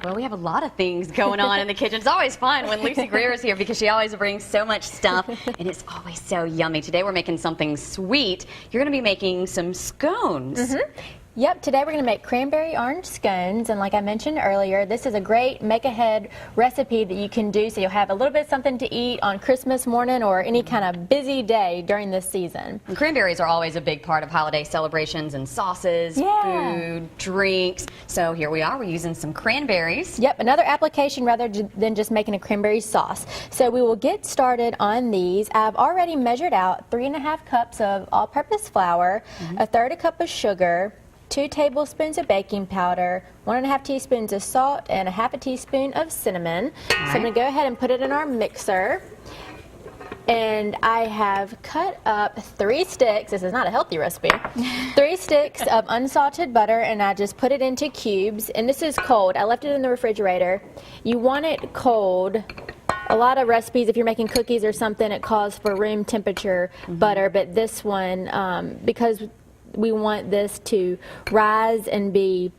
Well, we have a lot of things going on in the kitchen. It's always fun when Lucy Greer is here because she always brings so much stuff, and it's always so yummy. Today we're making something sweet. You're going to be making some scones. Yep, today we're going to make cranberry orange scones, and like I mentioned earlier, this is a great make-ahead recipe that you can do so you'll have a little bit of something to eat on Christmas morning or any kind of busy day during this season. And cranberries are always a big part of holiday celebrations and sauces, food, drinks. So here we are, we're using some cranberries. Yep, another application rather than just making a cranberry sauce. So we will get started on these. I've already measured out 3½ cups of all-purpose flour, a third a cup of sugar, 2 tablespoons of baking powder, 1½ teaspoons of salt, and ½ teaspoon of cinnamon. So I'm going to go ahead and put it in our mixer. And I have cut up 3 sticks, this is not a healthy recipe, 3 sticks of unsalted butter, and I just put it into cubes. And this is cold. I left it in the refrigerator. You want it cold. A lot of recipes, if you're making cookies or something, it calls for room temperature butter, but this one, because we want this to rise and be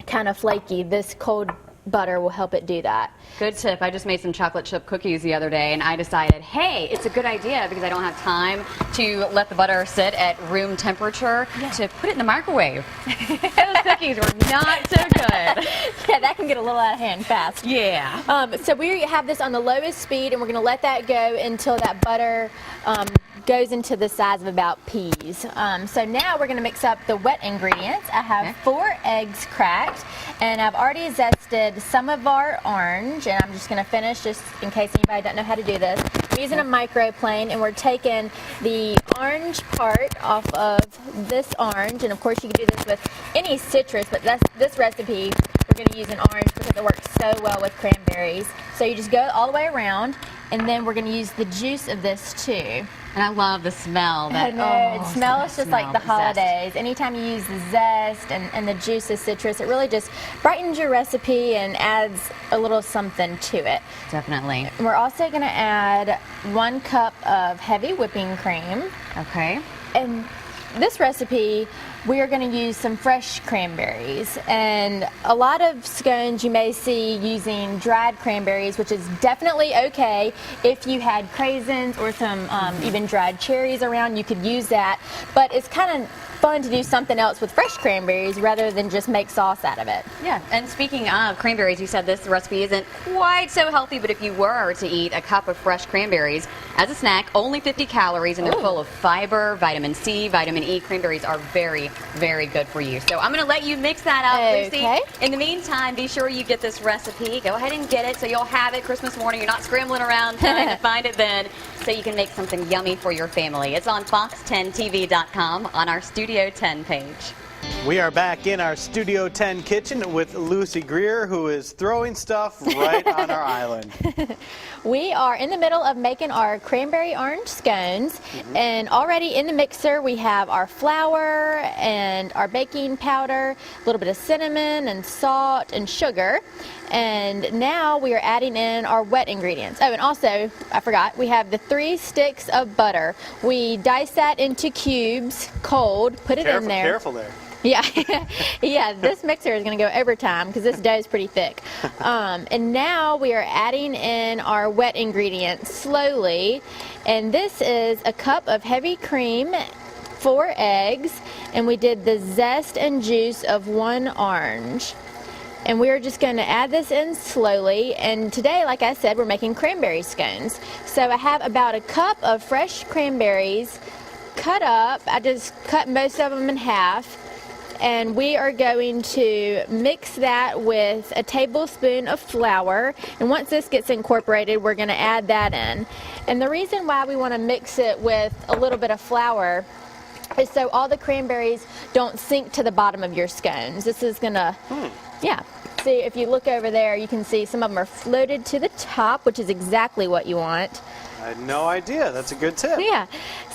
kind of flaky, this cold butter will help it do that. Good tip. I just made some chocolate chip cookies the other day, and I decided, hey, it's a good idea because I don't have time to let the butter sit at room temperature to put it in the microwave. Those cookies were not so good. Yeah, that can get a little out of hand fast. Yeah. So we have this on the lowest speed, and we're going to let that go until that butter goes into the size of about peas. So now we're going to mix up the wet ingredients. I have 4 eggs cracked, and I've already zested some of our orange, and I'm just going to finish just in case anybody doesn't know how to do this. We're using a microplane, and we're taking the orange part off of this orange, and of course you can do this with any citrus, but this recipe we're going to use an orange because it works so well with cranberries. So you just go all the way around, and then we're going to use the juice of this too. And I love the smell. I know, it smells just like the holidays. Anytime you use the zest and the juice of citrus, it really just brightens your recipe and adds a little something to it. Definitely. And we're also going to add 1 cup of heavy whipping cream. Okay. And this recipe, we are going to use some fresh cranberries, and a lot of scones you may see using dried cranberries, which is definitely okay. If you had craisins or some even dried cherries around, you could use that, but it's kind of fun to do something else with fresh cranberries rather than just make sauce out of it. Yeah, and speaking of cranberries, you said this recipe isn't quite so healthy, but if you were to eat a cup of fresh cranberries as a snack, only 50 calories, and they're full of fiber, vitamin C, vitamin E. Cranberries are very, very good for you. So I'm going to let you mix that up, Lucy. In the meantime, be sure you get this recipe. Go ahead and get it so you'll have it Christmas morning. You're not scrambling around trying to find it then, so you can make something yummy for your family. It's on fox10tv.com on our Studio 10 page. We are back in our Studio 10 kitchen with Lucy Greer, who is throwing stuff right on our island. We are in the middle of making our cranberry orange scones, and already in the mixer we have our flour and our baking powder, a little bit of cinnamon and salt and sugar. And now we are adding in our wet ingredients. Oh, and also, I forgot, we have the 3 sticks of butter. We dice that into cubes, cold, put it in there. Careful there. Yeah, yeah. This mixer is going to go overtime because this dough is pretty thick. And now we are adding in our wet ingredients slowly. And this is a cup of heavy cream, 4 eggs, and we did the zest and juice of 1 orange. And we're just going to add this in slowly. And today, like I said, we're making cranberry scones. So I have about a cup of fresh cranberries cut up. I just cut most of them in half. And we are going to mix that with a tablespoon of flour. And once this gets incorporated, we're going to add that in. And the reason why we want to mix it with a little bit of flour is so all the cranberries don't sink to the bottom of your scones. This is going to, see, if you look over there, you can see some of them are floated to the top, which is exactly what you want. I had no idea. That's a good tip. Yeah.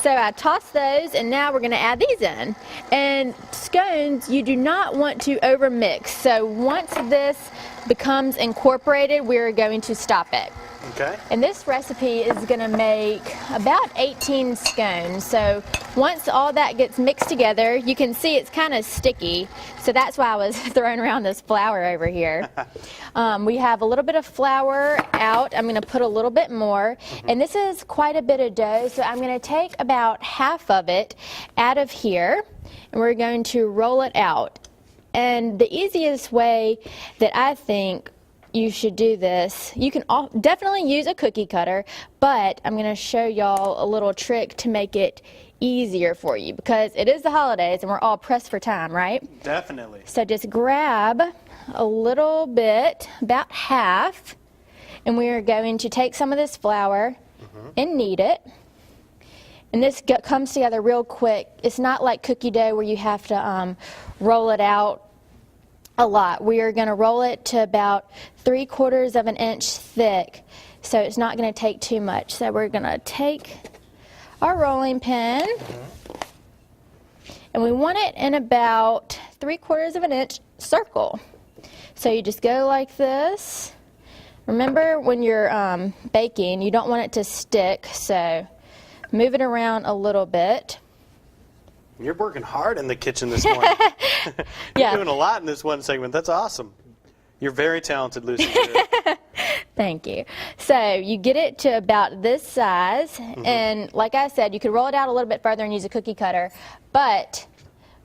So I tossed those, and now we're going to add these in. And scones, you do not want to overmix. So once this becomes incorporated, we're going to stop it. Okay. And this recipe is going to make about 18 scones. So once all that gets mixed together, you can see it's kind of sticky. So that's why I was throwing around this flour over here. We have a little bit of flour out. I'm going to put a little bit more. And this is quite a bit of dough. So I'm going to take about half of it out of here. And we're going to roll it out. And the easiest way that I think you should do this, you can definitely use a cookie cutter, but I'm going to show y'all a little trick to make it easier for you because it is the holidays and we're all pressed for time, right? Definitely. So just grab a little bit, about half, and we are going to take some of this flour and knead it. And this comes together real quick. It's not like cookie dough where you have to roll it out a lot. We are going to roll it to about 3/4 of an inch thick, so it's not going to take too much. So we're going to take our rolling pin, and we want it in about 3/4 of an inch circle. So you just go like this. Remember, when you're baking, you don't want it to stick, so move it around a little bit. You're working hard in the kitchen this morning. You're doing a lot in this one segment. That's awesome. You're very talented, Lucy. Thank you. So you get it to about this size, and like I said, you could roll it out a little bit further and use a cookie cutter, but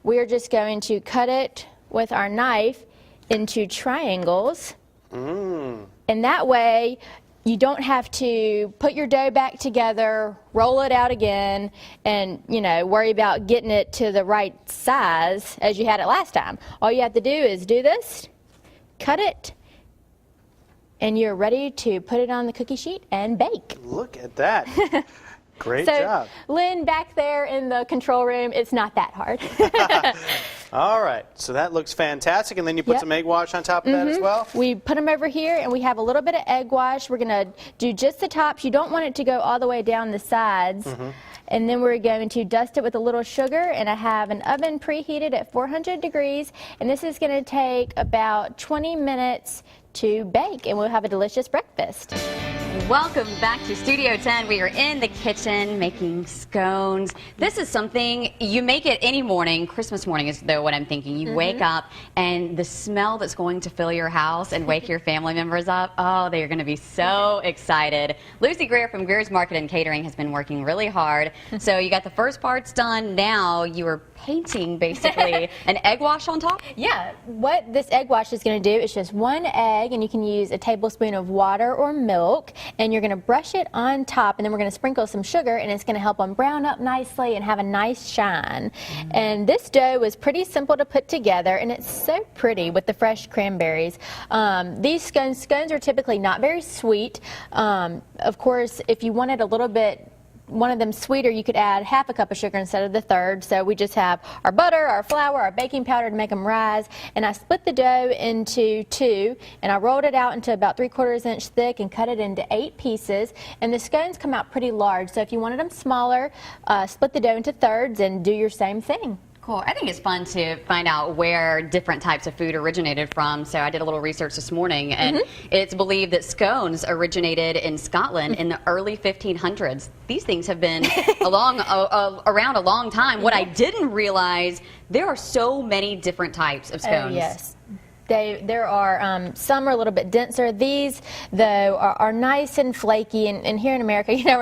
we're just going to cut it with our knife into triangles, and that way you don't have to put your dough back together, roll it out again, and, you know, worry about getting it to the right size as you had it last time. All you have to do is do this, cut it, and you're ready to put it on the cookie sheet and bake. Look at that. Great So, job. Lynn, back there in the control room, it's not that hard. All right, so that looks fantastic, and then you put some egg wash on top of that as well? We put them over here, and we have a little bit of egg wash. We're going to do just the tops. You don't want it to go all the way down the sides. And then we're going to dust it with a little sugar, and I have an oven preheated at 400 degrees, and this is going to take about 20 minutes to bake, and we'll have a delicious breakfast. Welcome back to Studio 10. We are in the kitchen making scones. This is something you make it any morning. Christmas morning is though what I'm thinking. You wake up and the smell that's going to fill your house and wake your family members up, oh, they are going to be so excited. Lucy Greer from Greer's Market and Catering has been working really hard. So you got the first parts done. Now you are painting basically an egg wash on top? Yeah, what this egg wash is going to do is just one egg, and you can use a tablespoon of water or milk, and you're going to brush it on top, and then we're going to sprinkle some sugar, and it's going to help them brown up nicely and have a nice shine. And this dough is pretty simple to put together, and it's so pretty with the fresh cranberries. These scones are typically not very sweet. Of course, if you wanted a little bit one of them sweeter, you could add half a cup of sugar instead of the third. So we just have our butter, our flour, our baking powder to make them rise. And I split the dough into two, and I rolled it out into about 3/4 inch thick and cut it into 8 pieces. And the scones come out pretty large. So if you wanted them smaller, split the dough into thirds and do your same thing. Cool. I think it's fun to find out where different types of food originated from. So I did a little research this morning, and it's believed that scones originated in Scotland in the early 1500s. These things have been around a long time. What I didn't realize, there are so many different types of scones. Oh, yes. There are some are a little bit denser. These, though, are nice and flaky. And here in America, you know,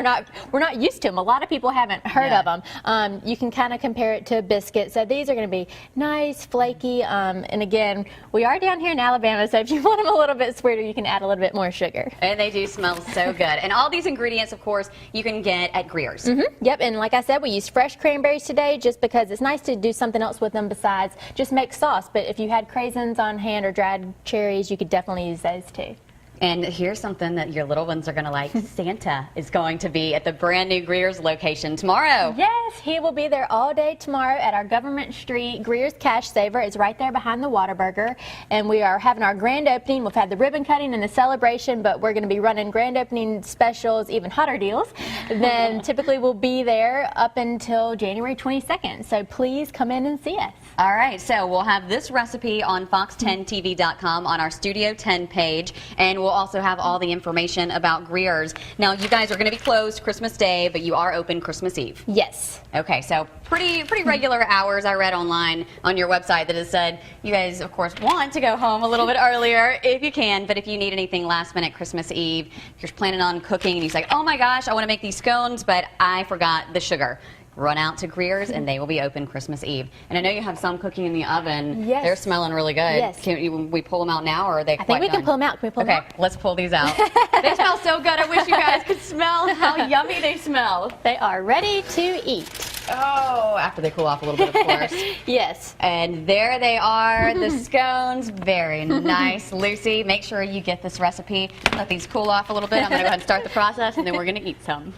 we're not used to them. A lot of people haven't heard of them. You can kind of compare it to a biscuit. So these are going to be nice, flaky. And again, we are down here in Alabama, so if you want them a little bit sweeter, you can add a little bit more sugar. And they do smell so good. And all these ingredients, of course, you can get at Greer's. Yep. And like I said, we used fresh cranberries today, just because it's nice to do something else with them besides just make sauce. But if you had craisins on hand or dried cherries, you could definitely use those too. And here's something that your little ones are going to like. Santa is going to be at the brand new Greer's location tomorrow. Yes. Yes, he will be there all day tomorrow at our Government Street Greer's Cash Saver. It's right there behind the Whataburger. And we are having our grand opening. We've had the ribbon cutting and the celebration, but we're going to be running grand opening specials, even hotter deals. Then typically we'll be there up until January 22nd. So please come in and see us. All right, so we'll have this recipe on fox10tv.com on our Studio 10 page, and we'll also have all the information about Greer's. Now, you guys are going to be closed Christmas Day, but you are open Christmas Eve. Yes. Okay, so pretty regular hours. I read online on your website that it said you guys, of course, want to go home a little bit earlier if you can, but if you need anything last minute Christmas Eve, if you're planning on cooking and you say, oh my gosh, I want to make these scones, but I forgot the sugar. Run out to Greer's and they will be open Christmas Eve. And I know you have some cooking in the oven. Yes. They're smelling really good. Yes. Can we pull them out now, or are they I think we can pull them out. Can we pull them out? Okay, let's pull these out. They smell so good. I wish you guys could smell how yummy they smell. They are ready to eat. Oh, after they cool off a little bit, of course. Yes. And there they are, the scones. Very nice. Lucy, make sure you get this recipe. Let these cool off a little bit. I'm going to go ahead and start the process, and then we're going to eat some.